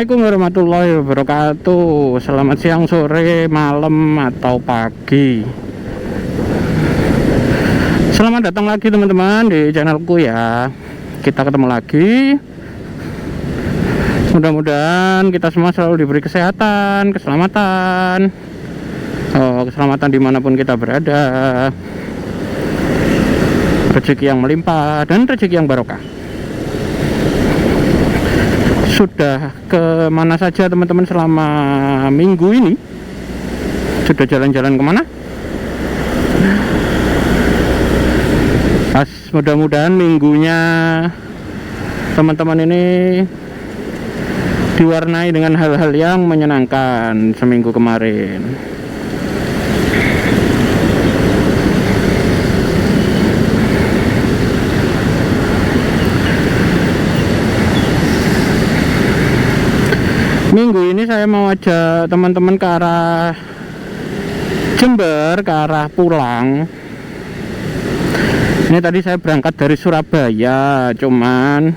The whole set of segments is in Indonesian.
Assalamualaikum warahmatullahi wabarakatuh. Selamat siang, sore, malam, atau pagi. Selamat datang lagi teman-teman di channelku ya. Kita ketemu lagi. Mudah-mudahan kita semua selalu diberi kesehatan, keselamatan, keselamatan dimanapun kita berada, rezeki yang melimpah dan rezeki yang barokah. Sudah ke mana saja teman-teman selama minggu ini? Sudah jalan-jalan kemana? Mudah-mudahan minggunya teman-teman ini diwarnai dengan hal-hal yang menyenangkan seminggu kemarin. Minggu ini saya mau ajak teman-teman ke arah Jember, ke arah pulang. Ini tadi saya berangkat dari Surabaya, cuman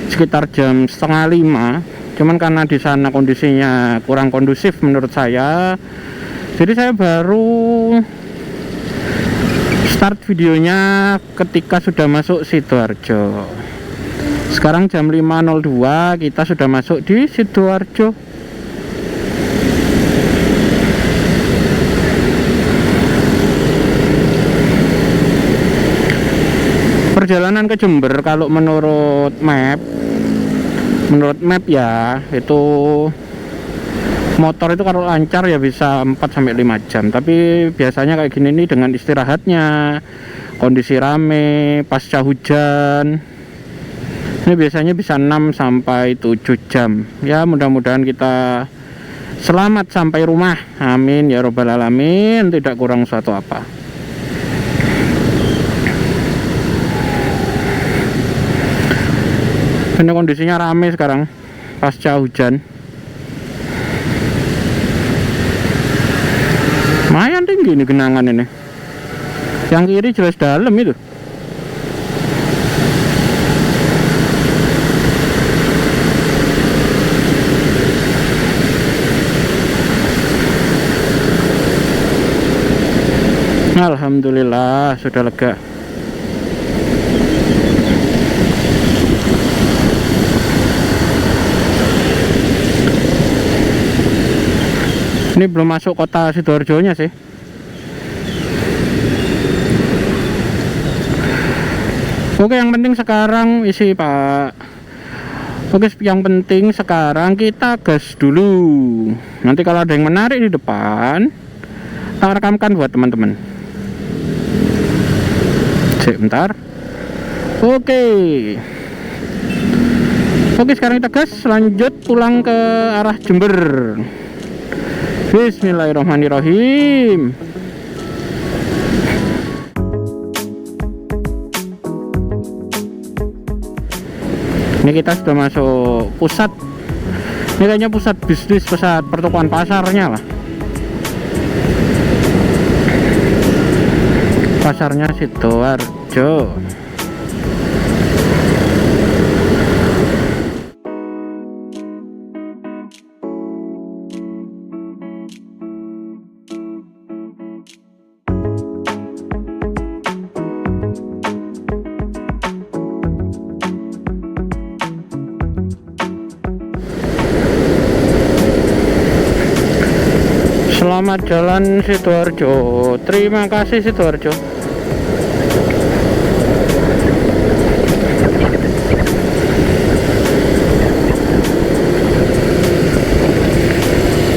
sekitar jam 4:30. Cuman karena di sana kondisinya kurang kondusif menurut saya, jadi saya baru start videonya ketika sudah masuk Sidoarjo. Sekarang jam 5.02, kita sudah masuk di Sidoarjo. Perjalanan ke Jember kalau menurut map ya, itu motor itu kalau lancar ya bisa 4-5 jam. Tapi biasanya kayak gini nih dengan istirahatnya, kondisi rame, pasca hujan, ini biasanya bisa 6-7 jam. Ya mudah-mudahan kita selamat sampai rumah. Amin ya robbal alamin, tidak kurang suatu apa. Ini kondisinya rame sekarang pasca hujan. Lumayan tinggi ini genangan ini. Yang kiri jelas dalam itu. Alhamdulillah sudah lega. Ini belum masuk kota Sidoarjonya sih. Oke, yang penting sekarang isi Pak. Oke, yang penting sekarang kita gas dulu. Nanti kalau ada yang menarik di depan, tak rekamkan buat teman-teman. Bentar. Oke, sekarang kita gas, lanjut pulang ke arah Jember. Bismillahirrahmanirrahim. Ini kita sudah masuk pusat. Ini kayaknya pusat bisnis, pusat pertukaran pasarnya lah. Pasarnya Sidoarjo. Selamat jalan Sidoarjo. Terima kasih Sidoarjo.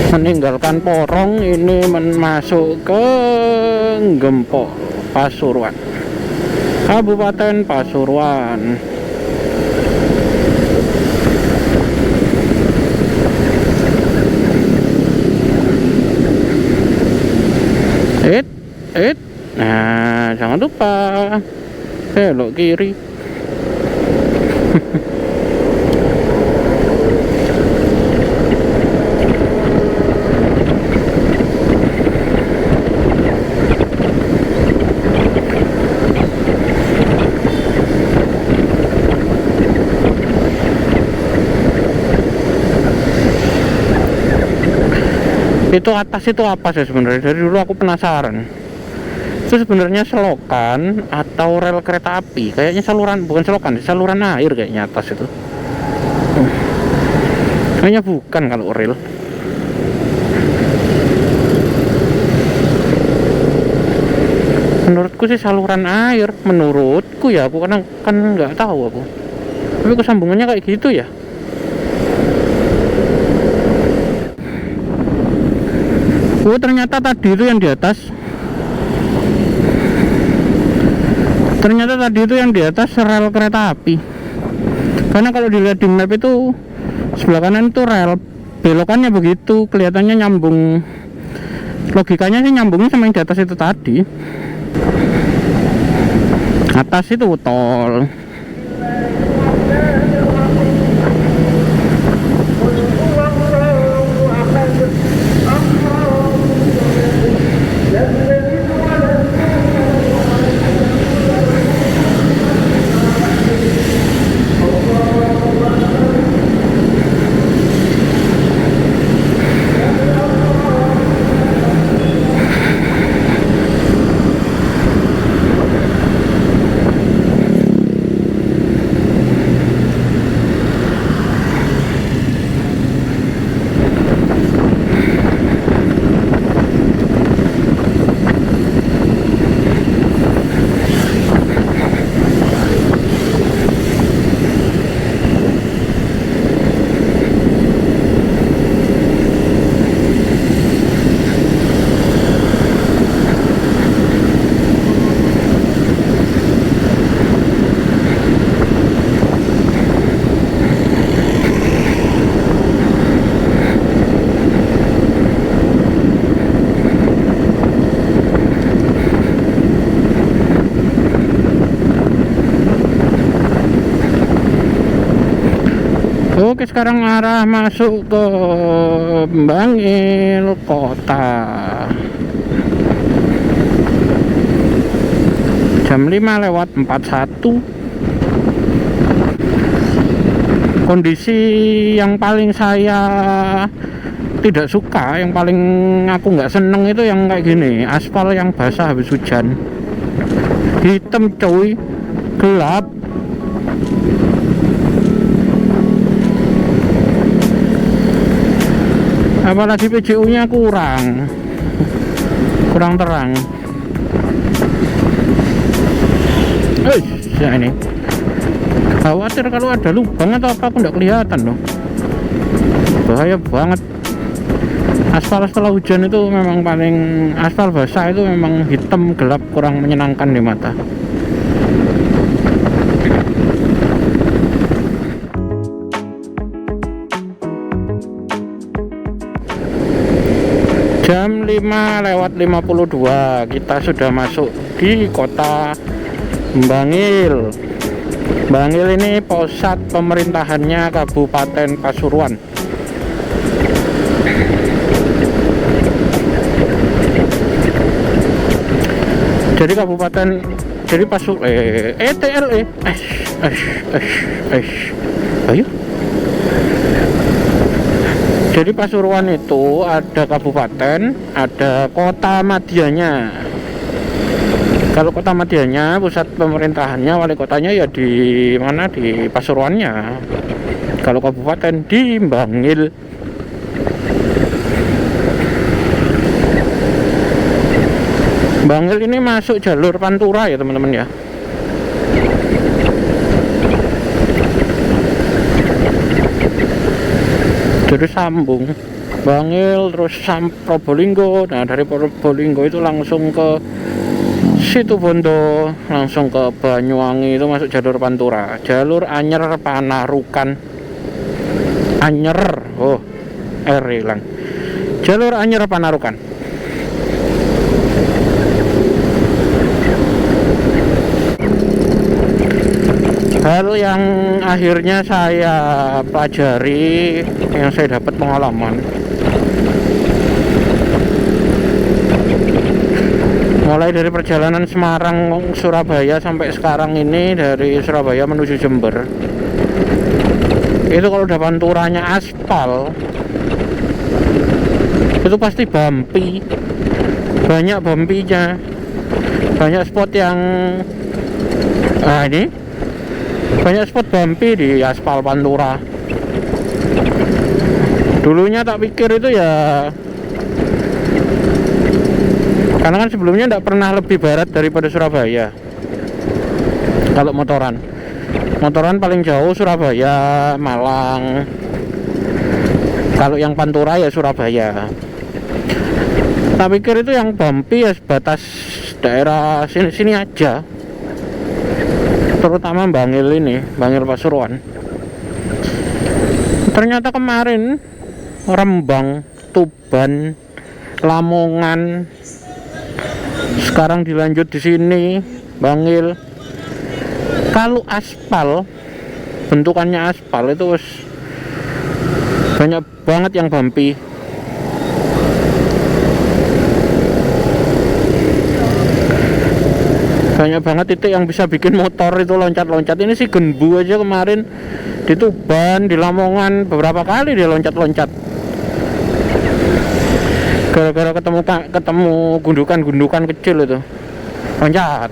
Meninggalkan Porong, ini masuk ke Gempol, Pasuruan, Kabupaten Pasuruan. Nah, jangan lupa belok kiri. Itu atas itu apa sih sebenarnya? Dari dulu aku penasaran. Itu sebenarnya selokan atau rel kereta api? Kayaknya saluran, bukan selokan, saluran air kayaknya atas itu. Kayaknya bukan kalau rel. Menurutku sih saluran air, menurutku ya, aku kan nggak tahu aku. Tapi kesambungannya kayak gitu ya. Oh, ternyata tadi itu yang di atas. Ternyata tadi itu yang di atas rel kereta api. Karena kalau dilihat di map itu sebelah kanan itu rel, belokannya begitu, kelihatannya nyambung. Logikanya sih nyambungnya sama yang di atas itu tadi. Atas itu tol. Oke, sekarang arah masuk ke Bangil Kota. Jam 5:41. Kondisi yang paling saya tidak suka, yang paling aku nggak seneng itu yang kayak gini, aspal yang basah habis hujan. Hitam cuy, gelap. Apalagi PJU nya kurang terang. Ya ini khawatir kalau ada lubang atau apa, aku nggak kelihatan loh, bahaya banget. Aspal setelah hujan itu memang paling, aspal basah itu memang hitam gelap, kurang menyenangkan di mata. Jam 5:52 kita sudah masuk di kota Bangil. Bangil ini pusat pemerintahannya Kabupaten Pasuruan. Jadi kabupaten, jadi TLE. Ayo. Jadi Pasuruan itu ada kabupaten, ada kota madianya. Kalau kota madianya, pusat pemerintahannya, wali kotanya ya di mana, di Pasuruannya. Kalau kabupaten di Bangil. Bangil ini masuk jalur Pantura ya teman-teman ya. Jadi sambung Bangil terus Probolinggo. Nah dari Probolinggo itu langsung ke Situbondo, langsung ke Banyuwangi, itu masuk jalur Pantura, jalur Anyer Panarukan. Anyer, R hilang. Jalur Anyer Panarukan. Hal yang akhirnya saya pelajari, yang saya dapat pengalaman, mulai dari perjalanan Semarang Surabaya sampai sekarang ini, dari Surabaya menuju Jember, itu kalau udah panturanya aspal itu pasti bumpy, banyak bumpy-nya, banyak spot yang ini banyak spot bumpy di aspal Pantura. Dulunya tak pikir itu ya, karena kan sebelumnya tidak pernah lebih barat daripada Surabaya. Kalau motoran paling jauh Surabaya, Malang. Kalau yang Pantura ya Surabaya. Tak pikir itu yang bumpy ya sebatas daerah sini-sini aja, terutama Bangil ini, Bangil Pasuruan. Ternyata kemarin Rembang, Tuban, Lamongan, sekarang dilanjut di sini Bangil. Kalau aspal, bentukannya aspal itu banyak banget yang bumpy. Banyak banget titik yang bisa bikin motor itu loncat-loncat. Ini sih Genbu aja kemarin di Tuban, di Lamongan beberapa kali dia loncat-loncat. Gara-gara ketemu gundukan-gundukan kecil itu. Loncat.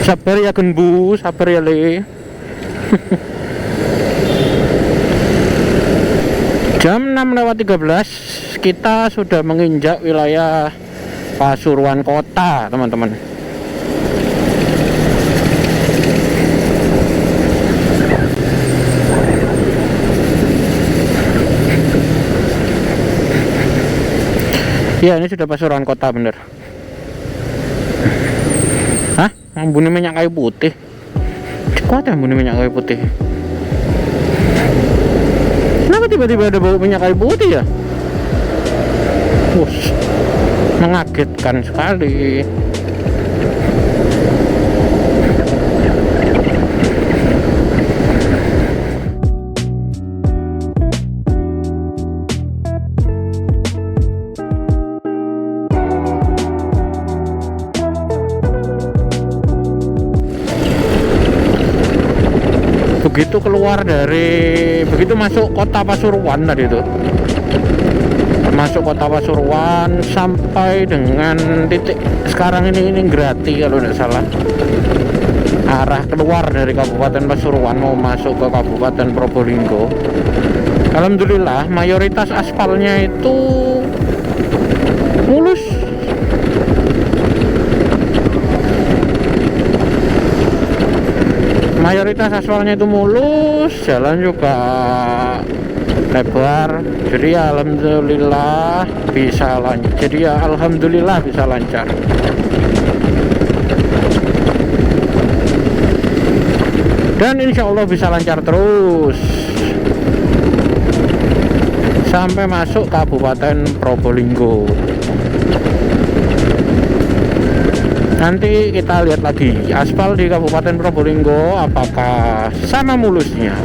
Sabar ya Genbu, sabar ya Le. Jam 6:13 kita sudah menginjak wilayah Pasuruan Kota, teman-teman. Ya, ini sudah Pasuruan Kota bener. Hah? Ambune minyak kayu putih. Kuat ya ambune minyak kayu putih. Kenapa tiba-tiba ada bau minyak kayu putih ya? Wush, mengagetkan sekali. Begitu masuk kota Pasuruan tadi itu, masuk kota Pasuruan sampai dengan titik sekarang ini Grati kalau tidak salah, arah keluar dari Kabupaten Pasuruan mau masuk ke Kabupaten Probolinggo. Alhamdulillah mayoritas aspalnya itu mulus. Mayoritas aspalnya itu mulus, jalan juga lebar. Jadi ya alhamdulillah bisa lancar. Dan insya Allah bisa lancar terus sampai masuk Kabupaten Probolinggo. Nanti kita lihat lagi aspal di Kabupaten Probolinggo apakah sama mulusnya.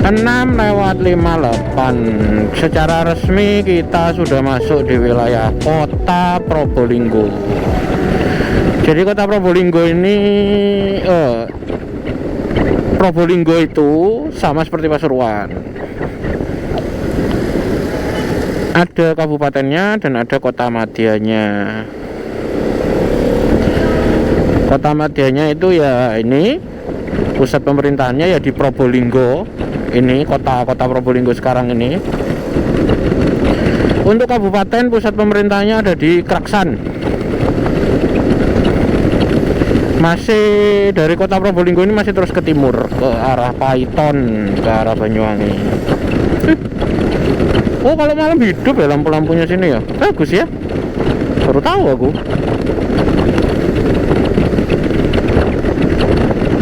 Enam lewat 58. Secara resmi kita sudah masuk di wilayah kota Probolinggo. Jadi kota Probolinggo ini Probolinggo itu sama seperti Pasuruan, ada kabupatennya dan ada kota madianya. Kota madianya itu ya ini, pusat pemerintahannya ya di Probolinggo. Ini kota Probolinggo sekarang ini. Untuk kabupaten pusat pemerintahnya ada di Kraksan. Masih dari kota Probolinggo ini masih terus ke timur, ke arah Paiton, ke arah Banyuwangi. Oh, kalau malam hidup ya lampu-lampunya sini ya. Bagus ya. Baru tahu aku.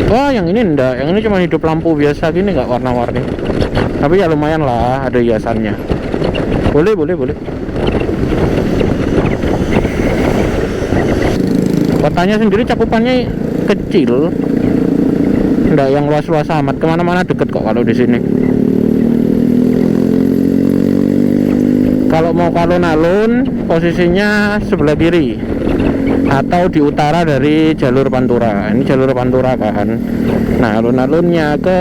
Wah, yang ini enggak, yang ini cuma hidup lampu biasa gini, nggak warna-warni. Tapi ya lumayan lah, ada hiasannya. Boleh. Kotanya sendiri cakupannya kecil, nggak yang luas-luas amat, kemana-mana deket kok kalau di sini. Kalau mau ke alun-alun posisinya sebelah kiri atau di utara dari jalur Pantura. Ini jalur Pantura kan. Nah, alun-alunnya ke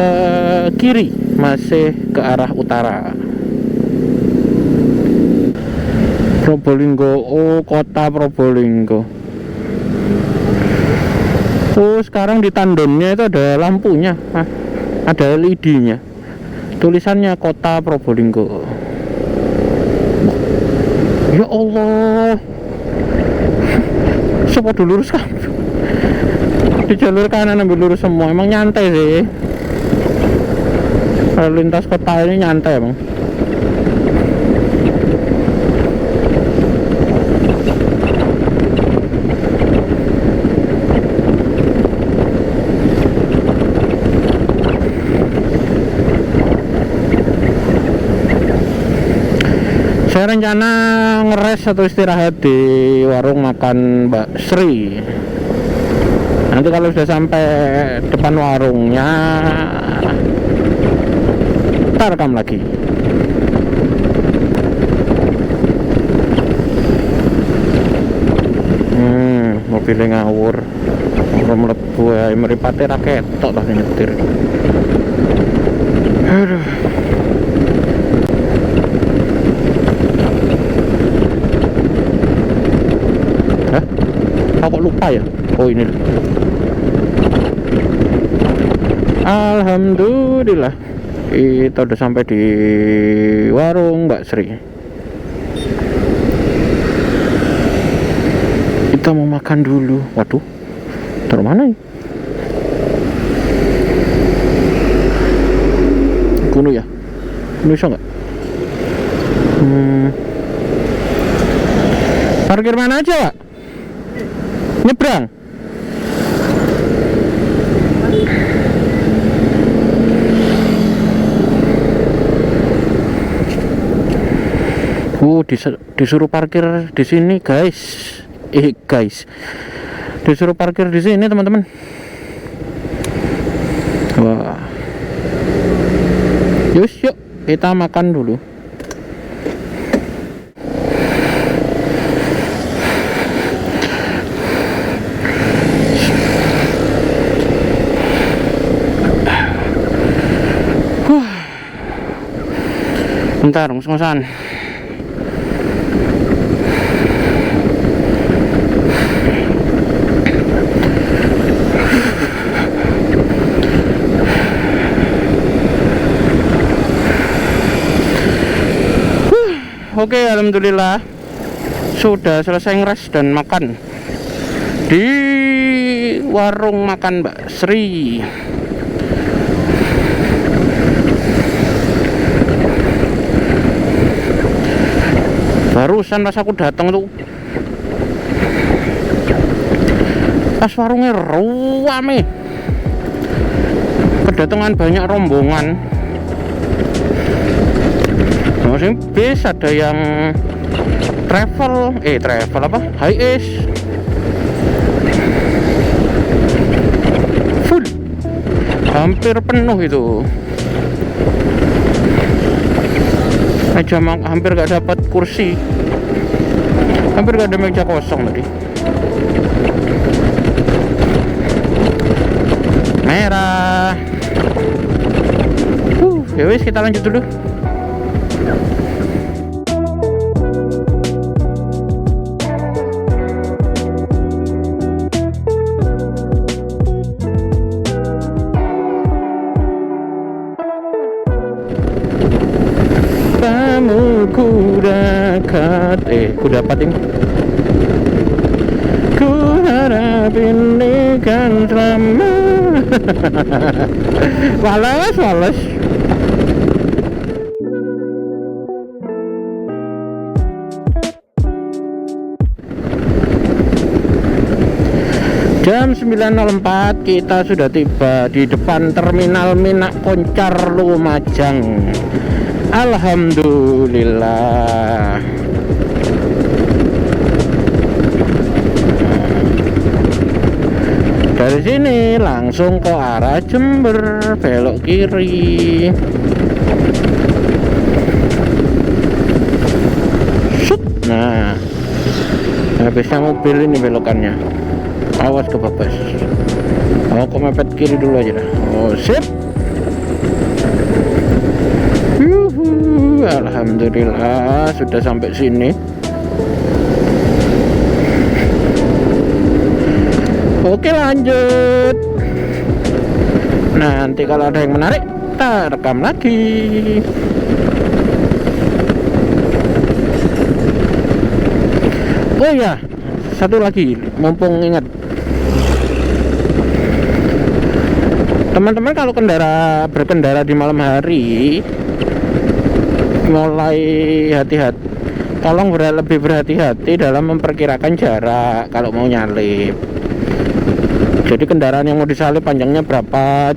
kiri, masih ke arah utara. Probolinggo, oh kota Probolinggo. Oh, sekarang di tandemnya itu ada lampunya, ada LED-nya. Tulisannya kota Probolinggo. Ya Allah, siapa dulu lurus kan? Di jalur kanan ambil lurus semua. Emang nyantai sih. Lalu lintas kota ini nyantai emang. Saya rencana ngeres atau istirahat di warung makan Mbak Sri. Nanti kalau sudah sampai depan warungnya, kita rekam lagi. Mobilnya ngawur. Orang mlebu ya, mripate ra ketok lah nyetir. Aduh. Kok lupa ya? Oh ini. Alhamdulillah kita udah sampai di warung Mbak Sri. Kita mau makan dulu. Waduh, taruh mana ya? Kuno ya? Kuno bisa nggak? Parkir mana aja, Pak? Nyebrang. Disuruh parkir di sini, guys. Disuruh parkir di sini, teman-teman. Wah. Yuk, kita makan dulu. Bentar, ngos-ngosan. Oke, alhamdulillah sudah selesai ngeres dan makan di warung makan Mbak Sri. Barusan pas aku datang tuh, pas warungnya rame, kedatangan banyak rombongan. Maksudnya bis ada yang travel apa? High ace full, hampir penuh itu. Meja hampir gak dapat kursi, hampir gak ada meja kosong tadi. Merah. Ya wis, kita lanjut dulu. Ku dapat ini. Ku harap ini kan selama. Walas. Jam 9.04 kita sudah tiba di depan terminal Minak Koncar Lumajang. Alhamdulillah. Dari sini langsung ke arah Jember, belok kiri. Sut. Nah, habisnya mobil ini belokannya. Awas kebabas. Aku mepet kiri dulu aja dah. Oh, sip. Yuhu, alhamdulillah sudah sampai sini. Oke, lanjut. Nanti kalau ada yang menarik, kita rekam lagi. Oh ya, satu lagi, mumpung ingat. Teman-teman kalau berkendara di malam hari, mulai hati-hati. Tolong lebih berhati-hati dalam memperkirakan jarak kalau mau nyalip. Jadi kendaraan yang mau disalip panjangnya berapa,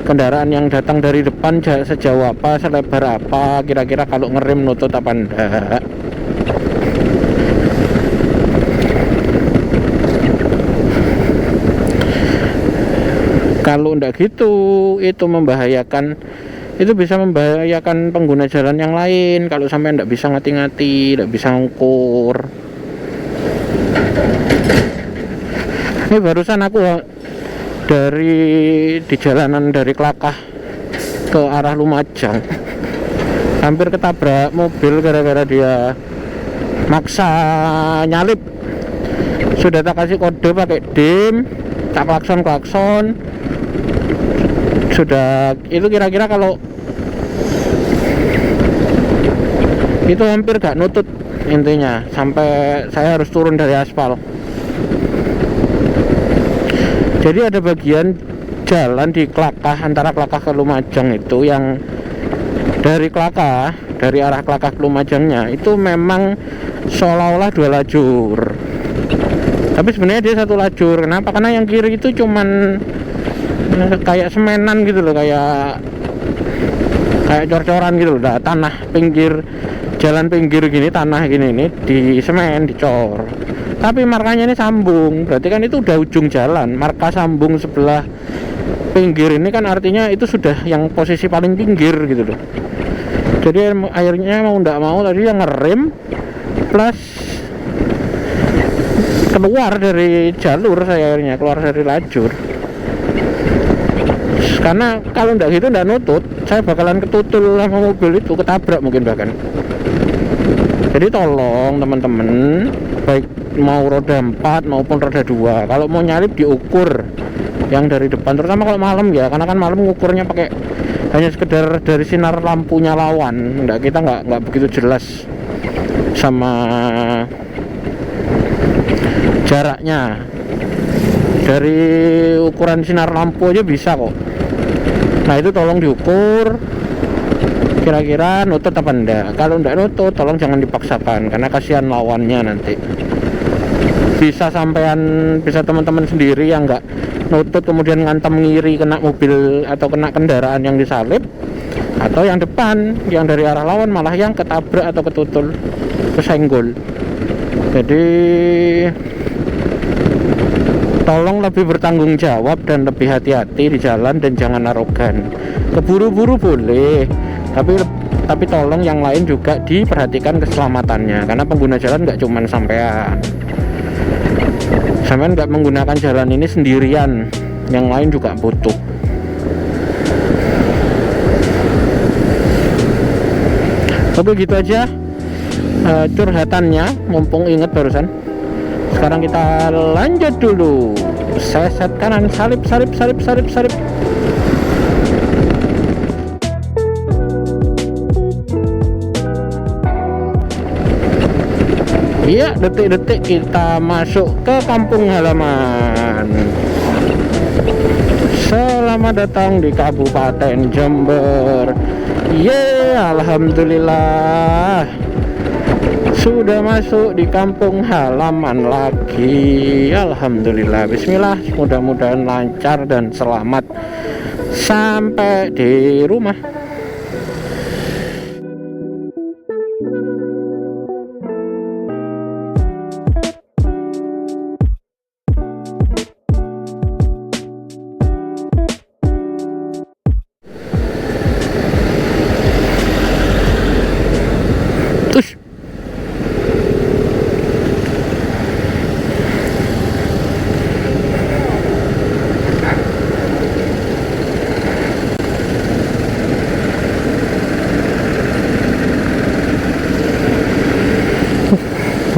kendaraan yang datang dari depan sejauh apa, selebar apa, kira-kira kalau ngerem nutut apa enggak. Kalau enggak gitu, itu membahayakan, itu bisa membahayakan pengguna jalan yang lain kalau sampai enggak bisa ngati-ngati, enggak bisa ngukur. Ini barusan aku di jalanan dari Klakah ke arah Lumajang hampir ketabrak mobil gara-gara dia maksa nyalip. Sudah tak kasih kode pakai dim, tak klakson, sudah itu kira-kira kalau itu hampir gak nutut intinya, sampai saya harus turun dari aspal. Jadi ada bagian jalan di Klakah, antara Klakah ke Lumajang itu yang dari Klakah, dari arah Klakah ke Lumajangnya itu memang seolah-olah 2 lajur. Tapi sebenarnya dia 1 lajur. Kenapa? Karena yang kiri itu cuman kayak semenan gitu loh, kayak cor-coran gitu loh. Nah, tanah pinggir, jalan pinggir gini, tanah gini ini di semen, dicor. Tapi markanya ini sambung, berarti kan itu udah ujung jalan. Marka sambung sebelah pinggir ini kan artinya itu sudah yang posisi paling pinggir gitu loh. Jadi akhirnya mau ndak mau tadi yang ngerem plus keluar dari jalur, saya akhirnya keluar dari lajur. Karena kalau ndak gitu ndak nutut, saya bakalan ketutul sama mobil itu, ketabrak mungkin bahkan. Jadi tolong teman-teman, baik mau roda 4 maupun roda 2, kalau mau nyalip diukur yang dari depan, terutama kalau malam ya, karena kan malam ngukurnya pakai hanya sekedar dari sinar lampunya lawan. Kita nggak begitu jelas sama jaraknya. Dari ukuran sinar lampu aja bisa kok. Nah itu tolong diukur kira-kira nutut apa enggak. Kalau enggak nutut tolong jangan dipaksakan, karena kasihan lawannya nanti. Bisa teman-teman sendiri yang enggak nutut kemudian ngantem ngiri kena mobil atau kena kendaraan yang disalip, atau yang depan yang dari arah lawan malah yang ketabrak atau ketutul, kesenggol. Jadi tolong lebih bertanggung jawab dan lebih hati-hati di jalan dan jangan arogan. Keburu-buru boleh, tapi tolong yang lain juga diperhatikan keselamatannya, karena pengguna jalan nggak cuman sampean nggak menggunakan jalan ini sendirian, yang lain juga butuh. Oke, gitu aja curhatannya, mumpung inget barusan. Sekarang kita lanjut dulu. Seset kanan, salip. Iya, detik-detik kita masuk ke kampung halaman. Selamat datang di Kabupaten Jember. Alhamdulillah sudah masuk di kampung halaman lagi. Alhamdulillah, bismillah, mudah-mudahan lancar dan selamat sampai di rumah.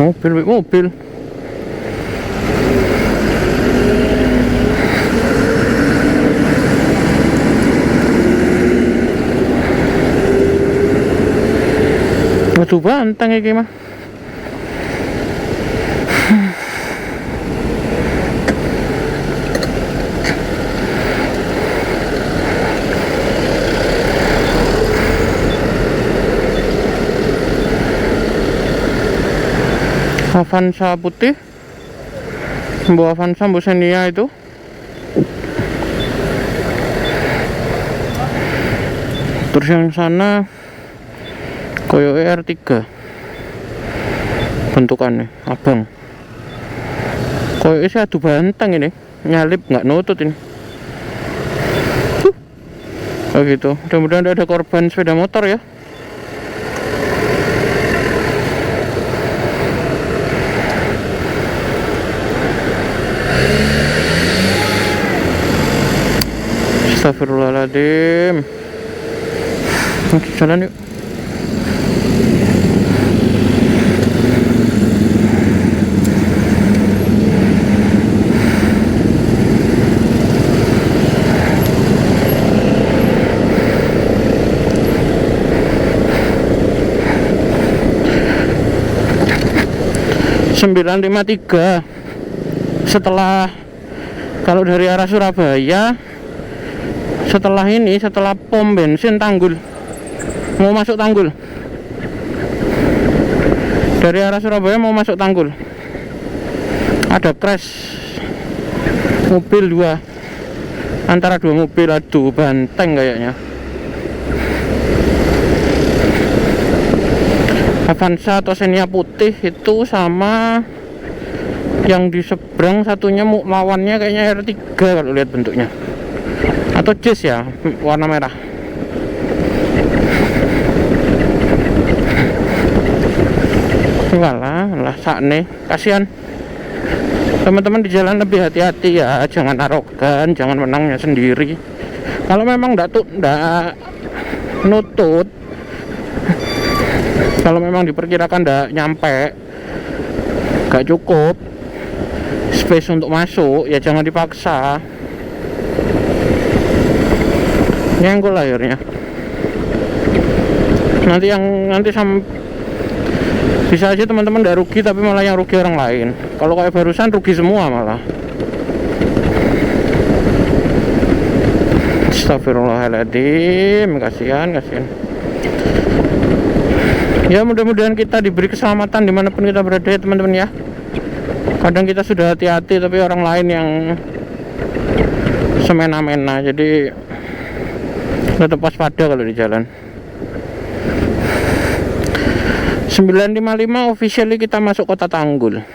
Mobil. Waduh banteng iki mah. Avanza putih, Avanza Xenia itu. Terus yang sana koyo R3 bentukannya abang, koyo isi adu banteng ini, nyalip nggak nutut ini. Oh gitu, mudah-mudahan tidak ada korban sepeda motor ya. Astagfirullahaladzim. Oke, jalan yuk. Sembilan 953 setelah, kalau dari arah Surabaya, setelah pom bensin Tanggul, mau masuk Tanggul, dari arah Surabaya mau masuk Tanggul, ada crash mobil antara dua mobil, aduh banteng kayaknya. Avanza atau Xenia putih itu sama yang di seberang satunya lawannya kayaknya R3 kalau lihat bentuknya, atau Jazz ya, warna merah. Walah sakne, kasihan teman-teman di jalan, lebih hati-hati ya, jangan arogan, jangan menangnya sendiri. Kalau memang ndak nutut, kalau memang diperkirakan ndak nyampe, gak cukup space untuk masuk, ya jangan dipaksa, nyenggol akhirnya. Nanti bisa aja teman-teman ndak rugi, tapi malah yang rugi orang lain. Kalau kayak barusan rugi semua malah. Astagfirullahaladzim, kasihan. Ya mudah-mudahan kita diberi keselamatan dimanapun kita berada ya teman-teman ya. Kadang kita sudah hati-hati tapi orang lain yang semena-mena, jadi tetap waspada kalau di jalan. 955 officially kita masuk kota Tanggul.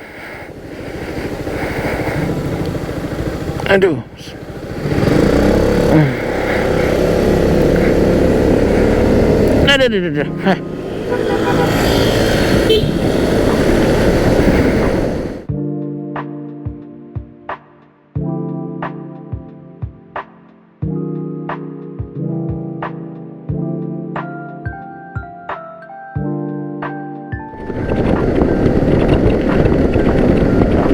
Aduh. Ada.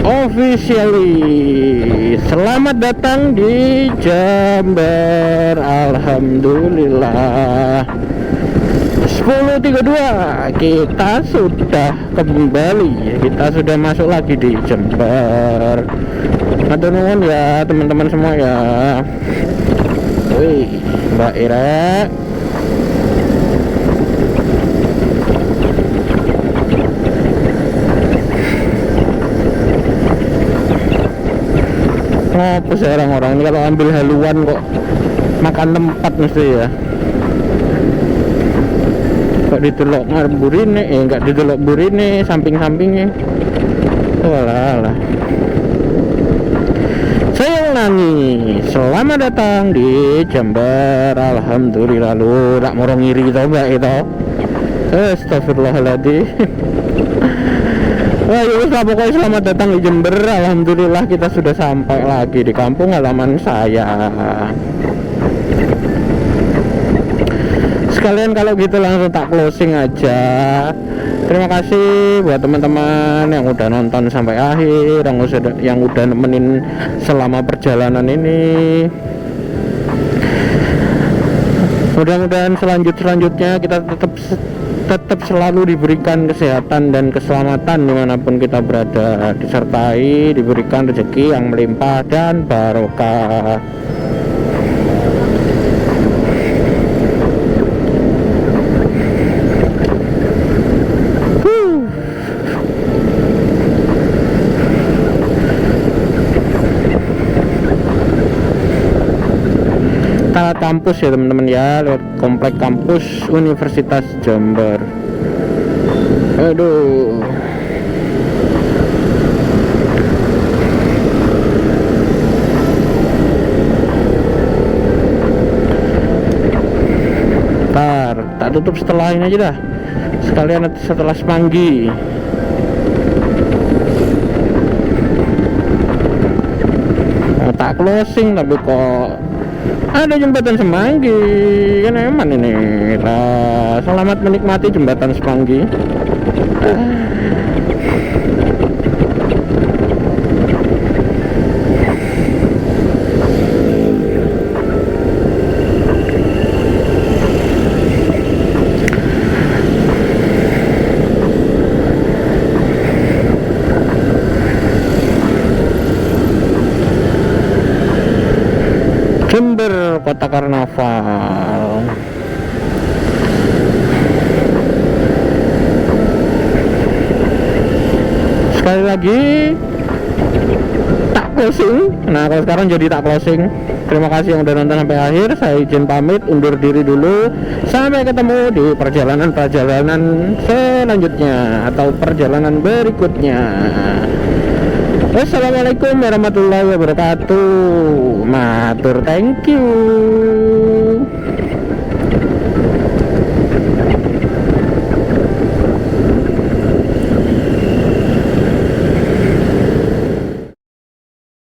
Officially selamat datang di Jember. Alhamdulillah 10.32 kita sudah kembali, kita sudah masuk lagi di Jember. Matur nuwun ya teman-teman semua ya. Wih, Mbak Ira. Apa sih orang-orang ini kalau ambil haluan kok makan tempat mesti ya. Kok didelok ngarburine, enggak didelok burine, samping-sampingnya. Walah. Saya ulangi, selamat datang di Jember. Alhamdulillah, lu tak morong iri tau mbak itu. Astagfirullahaladzim. Wah ya wis, pokoknya selamat datang di Jember. Alhamdulillah kita sudah sampai lagi di kampung halaman saya. Sekalian kalau gitu langsung tak closing aja. Terima kasih buat teman-teman yang udah nonton sampai akhir, yang udah nemenin selama perjalanan ini. Mudah-mudahan selanjutnya kita tetap selalu diberikan kesehatan dan keselamatan dimanapun kita berada, disertai diberikan rezeki yang melimpah dan barokah. Lewat kampus ya teman-teman ya, lewat komplek kampus Universitas Jember. Aduh, ntar tak tutup setelah ini aja dah, sekalian setelah Semanggi. Tak closing tapi kok ada jembatan Semanggi, kan emang ini. Nah, selamat menikmati jembatan Semanggi. Jember, kota karnaval. Sekali lagi tak closing. Nah, kalau sekarang jadi tak closing. Terima kasih yang udah nonton sampai akhir. Saya izin pamit, undur diri dulu. Sampai ketemu di perjalanan selanjutnya atau perjalanan berikutnya. Wassalamualaikum warahmatullahi wabarakatuh. Matur, thank you.